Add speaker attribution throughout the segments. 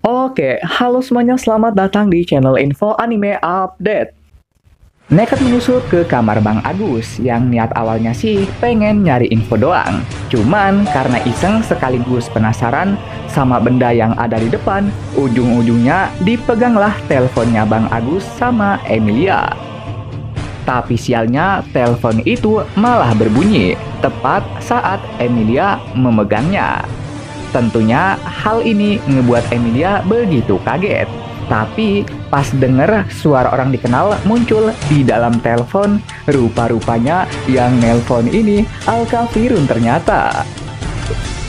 Speaker 1: Oke, halo semuanya, selamat datang di channel Info Anime Update. Nekat menyusup ke kamar Bang Agus, yang niat awalnya sih pengen nyari info doang. Cuman karena iseng sekaligus penasaran sama benda yang ada di depan, ujung-ujungnya dipeganglah teleponnya Bang Agus sama Emilia. Tapi sialnya, telepon itu malah berbunyi tepat saat Emilia memegangnya. Tentunya hal ini ngebuat Emilia begitu kaget. Tapi pas denger suara orang dikenal muncul di dalam telepon, rupa-rupanya yang nelpon ini Alkafirun ternyata.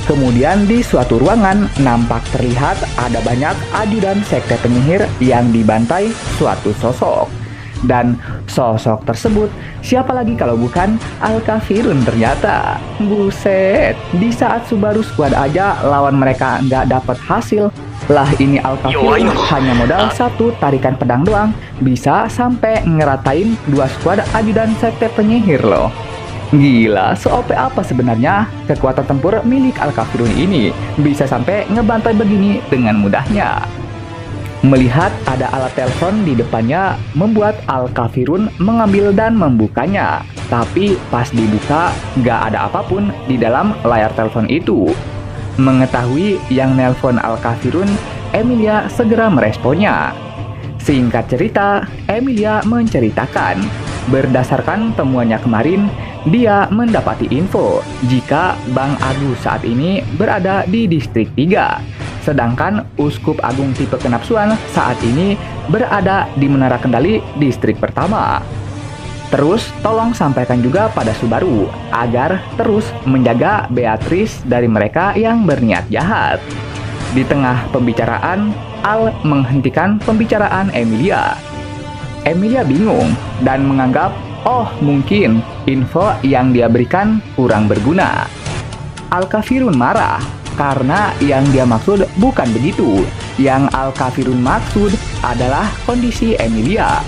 Speaker 1: Kemudian di suatu ruangan nampak terlihat ada banyak ajudan sekte penyihir yang dibantai suatu sosok. Dan sosok tersebut siapa lagi kalau bukan Alkafirun ternyata. Buset, di saat Subaru Squad aja lawan mereka nggak dapat hasil, lah ini Alkafirun hanya modal satu tarikan pedang doang bisa sampai ngeratain dua squad ajudan sekte penyihir loh. Gila, se-OP apa sebenarnya kekuatan tempur milik Alkafirun ini bisa sampai ngebantai begini dengan mudahnya. Melihat ada alat telepon di depannya membuat Alkafirun mengambil dan membukanya. Tapi pas dibuka, nggak ada apapun di dalam layar telepon itu. Mengetahui yang nelpon Alkafirun, Emilia segera meresponnya. Singkat cerita, Emilia menceritakan, berdasarkan temuannya kemarin, dia mendapati info jika Bang Agus saat ini berada di distrik 3. Sedangkan Uskup Agung tipe Kenapsuan saat ini berada di Menara Kendali distrik pertama. Terus tolong sampaikan juga pada Subaru agar terus menjaga Beatrice dari mereka yang berniat jahat. Di tengah pembicaraan, Al menghentikan pembicaraan Emilia. Emilia bingung dan menganggap, oh mungkin info yang dia berikan kurang berguna. Alkafirun marah karena yang dia maksud bukan begitu. Yang Alkafirun maksud adalah kondisi Emilia.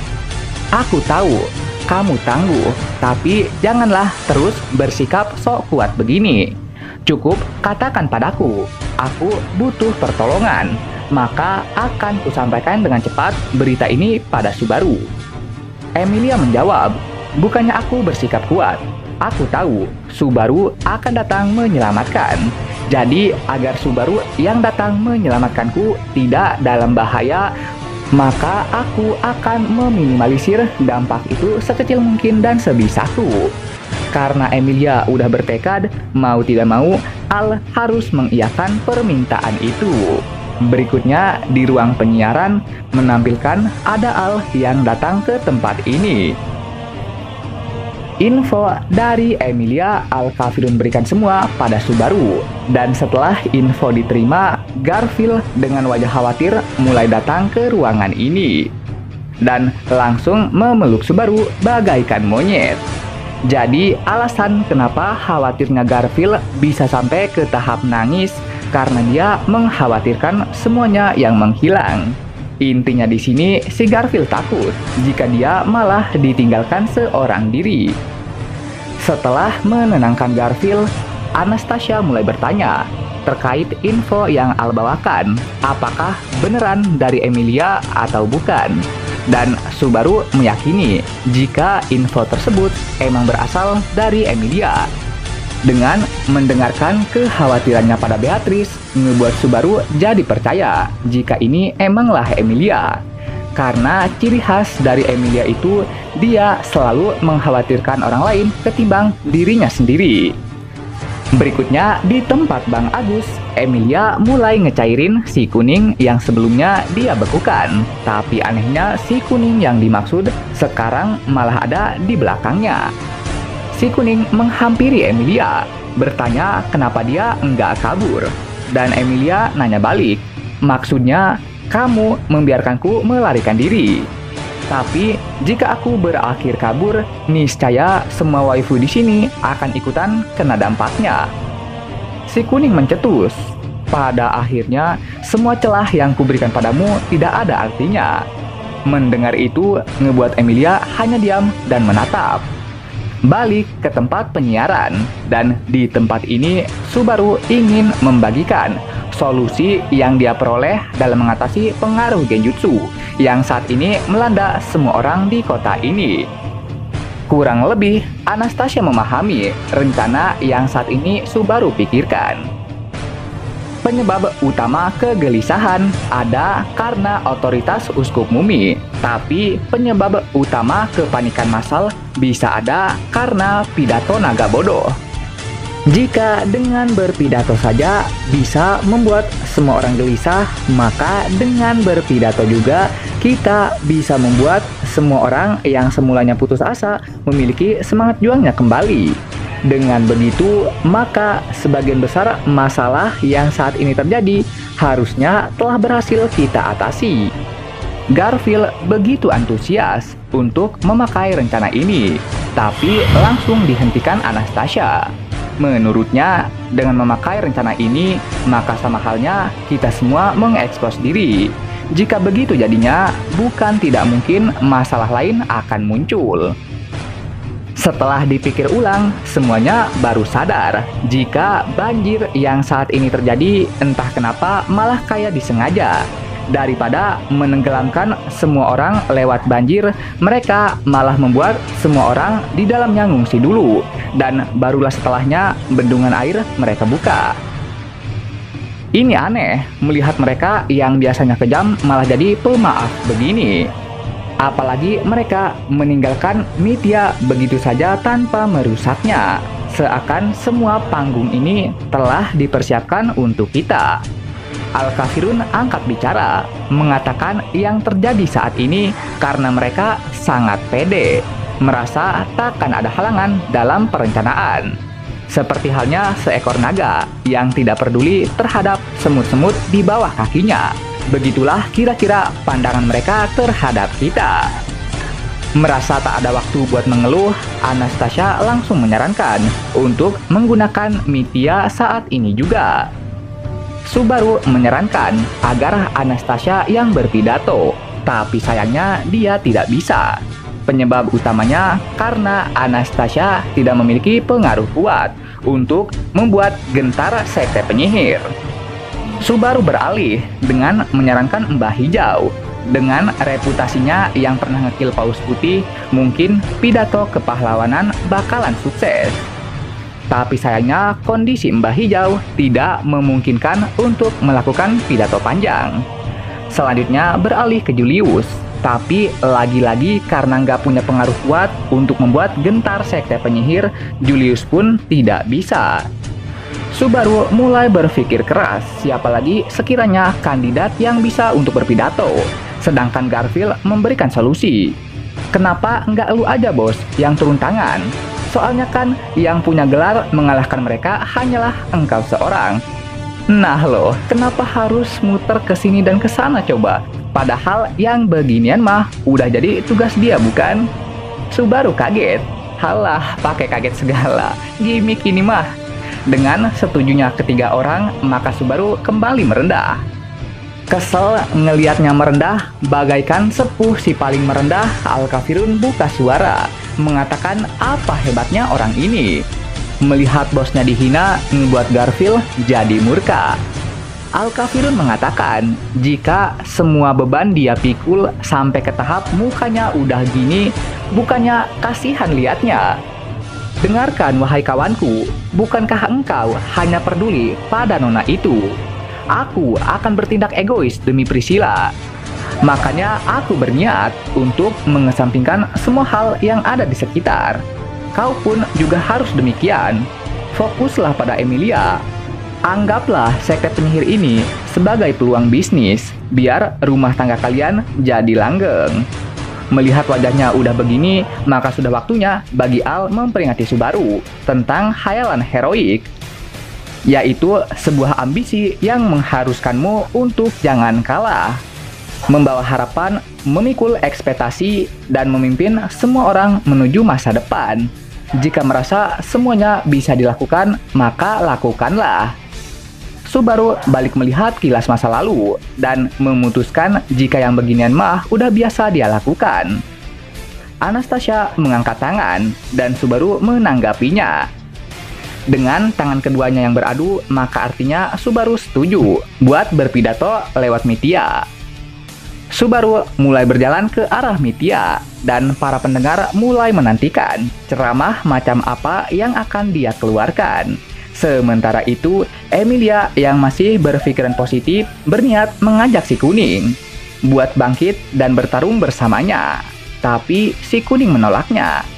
Speaker 1: Aku tahu, kamu tangguh, tapi janganlah terus bersikap sok kuat begini. Cukup katakan padaku, aku butuh pertolongan, maka akan kusampaikan dengan cepat berita ini pada Subaru. Emilia menjawab, bukannya aku bersikap kuat. Aku tahu Subaru akan datang menyelamatkan. Jadi agar Subaru yang datang menyelamatkanku tidak dalam bahaya, maka aku akan meminimalisir dampak itu sekecil mungkin dan sebisaku. Karena Emilia udah bertekad, mau tidak mau, Al harus mengiyakan permintaan itu. Berikutnya di ruang penyiaran menampilkan ada Al yang datang ke tempat ini. Info dari Emilia, Alkafirun berikan semua pada Subaru. Dan setelah info diterima, Garfield dengan wajah khawatir mulai datang ke ruangan ini. Dan langsung memeluk Subaru bagaikan monyet. Jadi alasan kenapa khawatirnya Garfield bisa sampai ke tahap nangis karena dia mengkhawatirkan semuanya yang menghilang. Intinya di sini si Garfield takut jika dia malah ditinggalkan seorang diri. Setelah menenangkan Garfield, Anastasia mulai bertanya terkait info yang Al bawakan, apakah beneran dari Emilia atau bukan. Dan Subaru meyakini jika info tersebut emang berasal dari Emilia. Dengan mendengarkan kekhawatirannya pada Beatrice, ngebuat Subaru jadi percaya jika ini emanglah Emilia. Karena ciri khas dari Emilia itu, dia selalu mengkhawatirkan orang lain ketimbang dirinya sendiri. Berikutnya, di tempat Bang Agus, Emilia mulai ngecairin si kuning yang sebelumnya dia bekukan. Tapi anehnya, si kuning yang dimaksud sekarang malah ada di belakangnya. Si kuning menghampiri Emilia, bertanya kenapa dia enggak kabur. Dan Emilia nanya balik, maksudnya, kamu membiarkanku melarikan diri. Tapi jika aku berakhir kabur, niscaya semua waifu di sini akan ikutan kena dampaknya. Si kuning mencetus. Pada akhirnya, semua celah yang kuberikan padamu tidak ada artinya. Mendengar itu, ngebuat Emilia hanya diam dan menatap. Balik ke tempat penyiaran, dan di tempat ini Subaru ingin membagikan solusi yang dia peroleh dalam mengatasi pengaruh genjutsu yang saat ini melanda semua orang di kota ini. Kurang lebih, Anastasia memahami rencana yang saat ini Subaru pikirkan. Penyebab utama kegelisahan ada karena otoritas uskup Mumi, tapi penyebab utama kepanikan massal bisa ada karena pidato naga bodoh. Jika dengan berpidato saja bisa membuat semua orang gelisah, maka dengan berpidato juga kita bisa membuat semua orang yang semulanya putus asa memiliki semangat juangnya kembali. Dengan begitu, maka sebagian besar masalah yang saat ini terjadi harusnya telah berhasil kita atasi. Garfield begitu antusias untuk memakai rencana ini, tapi langsung dihentikan Anastasia. Menurutnya, dengan memakai rencana ini, maka sama halnya kita semua mengekspos diri. Jika begitu jadinya, bukan tidak mungkin masalah lain akan muncul. Setelah dipikir ulang, semuanya baru sadar jika banjir yang saat ini terjadi entah kenapa malah kayak disengaja. Daripada menenggelamkan semua orang lewat banjir, mereka malah membuat semua orang di dalamnya ngungsi dulu, dan barulah setelahnya bendungan air mereka buka. Ini aneh, melihat mereka yang biasanya kejam malah jadi pemaaf begini. Apalagi mereka meninggalkan Mithya begitu saja tanpa merusaknya. Seakan semua panggung ini telah dipersiapkan untuk kita. Al-Kafirun angkat bicara, mengatakan yang terjadi saat ini karena mereka sangat pede, merasa takkan ada halangan dalam perencanaan. Seperti halnya seekor naga yang tidak peduli terhadap semut-semut di bawah kakinya. Begitulah kira-kira pandangan mereka terhadap kita. Merasa tak ada waktu buat mengeluh, Anastasia langsung menyarankan untuk menggunakan Mithya saat ini juga. Subaru menyarankan agar Anastasia yang berpidato, tapi sayangnya dia tidak bisa. Penyebab utamanya karena Anastasia tidak memiliki pengaruh kuat untuk membuat gentar sekte penyihir. Subaru beralih dengan menyarankan Mbah Hijau. Dengan reputasinya yang pernah ngekill Paus Putih, mungkin pidato kepahlawanan bakalan sukses. Tapi sayangnya kondisi Mbah Hijau tidak memungkinkan untuk melakukan pidato panjang. Selanjutnya beralih ke Julius, tapi lagi-lagi karena nggak punya pengaruh kuat untuk membuat gentar sekte penyihir, Julius pun tidak bisa. Subaru mulai berpikir keras, siapa lagi sekiranya kandidat yang bisa untuk berpidato. Sedangkan Garfield memberikan solusi. Kenapa nggak lu aja bos yang turun tangan? Soalnya kan yang punya gelar mengalahkan mereka hanyalah engkau seorang. Nah loh, kenapa harus muter ke sini dan ke sana coba? Padahal yang beginian mah udah jadi tugas dia bukan? Subaru kaget. Halah, pakai kaget segala. Gimik ini mah. Dengan setujunya ketiga orang, maka Subaru kembali merendah. Kesel ngelihatnya merendah, bagaikan sepuh si paling merendah, Al-Kafirun buka suara, mengatakan apa hebatnya orang ini. Melihat bosnya dihina, membuat Garfield jadi murka. Al-Kafirun mengatakan, jika semua beban dia pikul sampai ke tahap mukanya udah gini, bukannya kasihan liatnya. Dengarkan wahai kawanku, bukankah engkau hanya peduli pada nona itu? Aku akan bertindak egois demi Priscilla. Makanya aku berniat untuk mengesampingkan semua hal yang ada di sekitar. Kau pun juga harus demikian. Fokuslah pada Emilia. Anggaplah sekte penyihir ini sebagai peluang bisnis, biar rumah tangga kalian jadi langgeng. Melihat wajahnya udah begini, maka sudah waktunya bagi Al memperingati Subaru tentang khayalan heroik, yaitu sebuah ambisi yang mengharuskanmu untuk jangan kalah, membawa harapan, memikul ekspektasi, dan memimpin semua orang menuju masa depan. Jika merasa semuanya bisa dilakukan, maka lakukanlah. Subaru balik melihat kilas masa lalu dan memutuskan jika yang beginian mah udah biasa dia lakukan. Anastasia mengangkat tangan dan Subaru menanggapinya. Dengan tangan keduanya yang beradu, maka artinya Subaru setuju buat berpidato lewat media. Subaru mulai berjalan ke arah media, dan para pendengar mulai menantikan ceramah macam apa yang akan dia keluarkan. Sementara itu, Emilia yang masih berpikiran positif berniat mengajak si Kuning buat bangkit dan bertarung bersamanya. Tapi si Kuning menolaknya.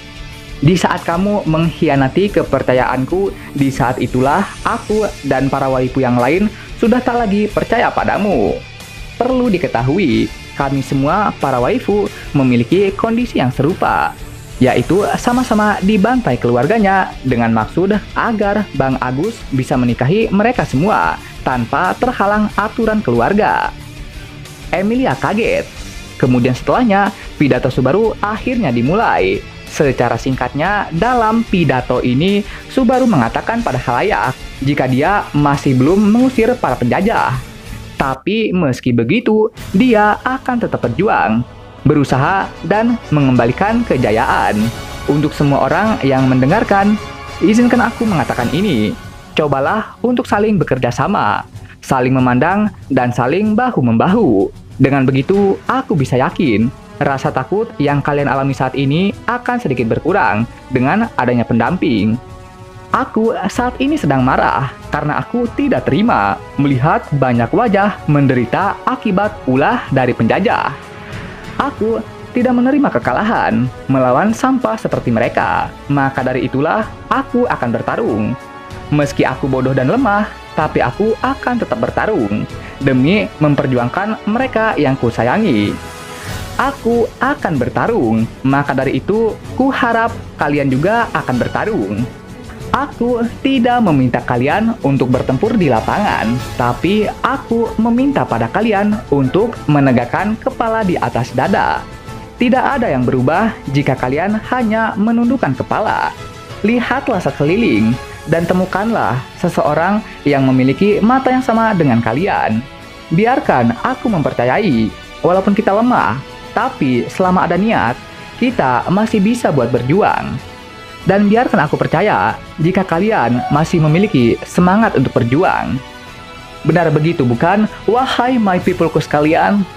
Speaker 1: Di saat kamu mengkhianati kepercayaanku, di saat itulah aku dan para waifu yang lain sudah tak lagi percaya padamu. Perlu diketahui, kami semua para waifu memiliki kondisi yang serupa, yaitu sama-sama dibantai keluarganya dengan maksud agar Bang Agus bisa menikahi mereka semua tanpa terhalang aturan keluarga. Emilia kaget. Kemudian setelahnya, pidato Subaru akhirnya dimulai. Secara singkatnya, dalam pidato ini, Subaru mengatakan pada khalayak jika dia masih belum mengusir para penjajah. Tapi meski begitu, dia akan tetap berjuang, berusaha, dan mengembalikan kejayaan. Untuk semua orang yang mendengarkan, izinkan aku mengatakan ini. Cobalah untuk saling bekerja sama, saling memandang, dan saling bahu-membahu. Dengan begitu, aku bisa yakin, rasa takut yang kalian alami saat ini akan sedikit berkurang dengan adanya pendamping. Aku saat ini sedang marah karena aku tidak terima melihat banyak wajah menderita akibat ulah dari penjajah. Aku tidak menerima kekalahan melawan sampah seperti mereka. Maka dari itulah aku akan bertarung. Meski aku bodoh dan lemah, tapi aku akan tetap bertarung demi memperjuangkan mereka yang kusayangi. Aku akan bertarung, maka dari itu ku harap kalian juga akan bertarung. Aku tidak meminta kalian untuk bertempur di lapangan, tapi aku meminta pada kalian untuk menegakkan kepala di atas dada. Tidak ada yang berubah jika kalian hanya menundukkan kepala. Lihatlah sekeliling dan temukanlah seseorang yang memiliki mata yang sama dengan kalian. Biarkan aku mempercayai, walaupun kita lemah, tapi selama ada niat, kita masih bisa buat berjuang. Dan biarkan aku percaya jika kalian masih memiliki semangat untuk berjuang. Benar begitu bukan, wahai my peopleku sekalian?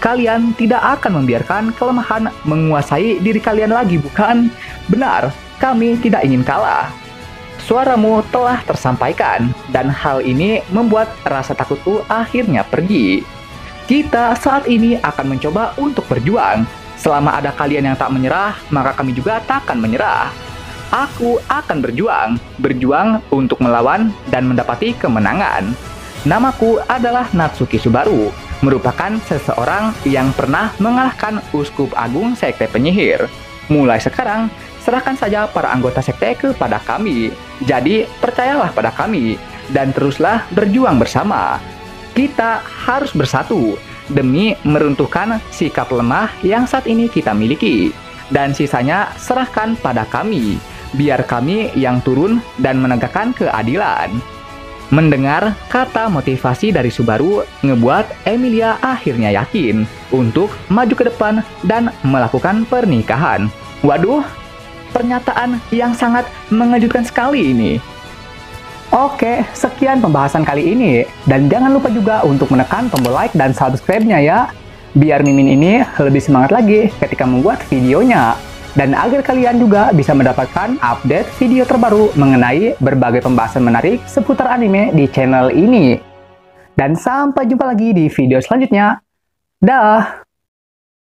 Speaker 1: Kalian tidak akan membiarkan kelemahan menguasai diri kalian lagi, bukan? Benar, kami tidak ingin kalah. Suaramu telah tersampaikan, dan hal ini membuat rasa takutku akhirnya pergi. Kita saat ini akan mencoba untuk berjuang. Selama ada kalian yang tak menyerah, maka kami juga tak akan menyerah. Aku akan berjuang untuk melawan dan mendapati kemenangan. Namaku adalah Natsuki Subaru, merupakan seseorang yang pernah mengalahkan Uskup Agung Sekte Penyihir. Mulai sekarang, serahkan saja para anggota sekte kepada kami. Jadi, percayalah pada kami, dan teruslah berjuang bersama. Kita harus bersatu, demi meruntuhkan sikap lemah yang saat ini kita miliki. Dan sisanya serahkan pada kami. Biar kami yang turun dan menegakkan keadilan. Mendengar kata motivasi dari Subaru ngebuat Emilia akhirnya yakin untuk maju ke depan dan melakukan pernikahan. Waduh, pernyataan yang sangat mengejutkan sekali ini. Oke, sekian pembahasan kali ini. Dan jangan lupa juga untuk menekan tombol like dan subscribe-nya ya. Biar Mimin ini lebih semangat lagi ketika membuat videonya. Dan agar kalian juga bisa mendapatkan update video terbaru mengenai berbagai pembahasan menarik seputar anime di channel ini. Dan sampai jumpa lagi di video selanjutnya. Dah!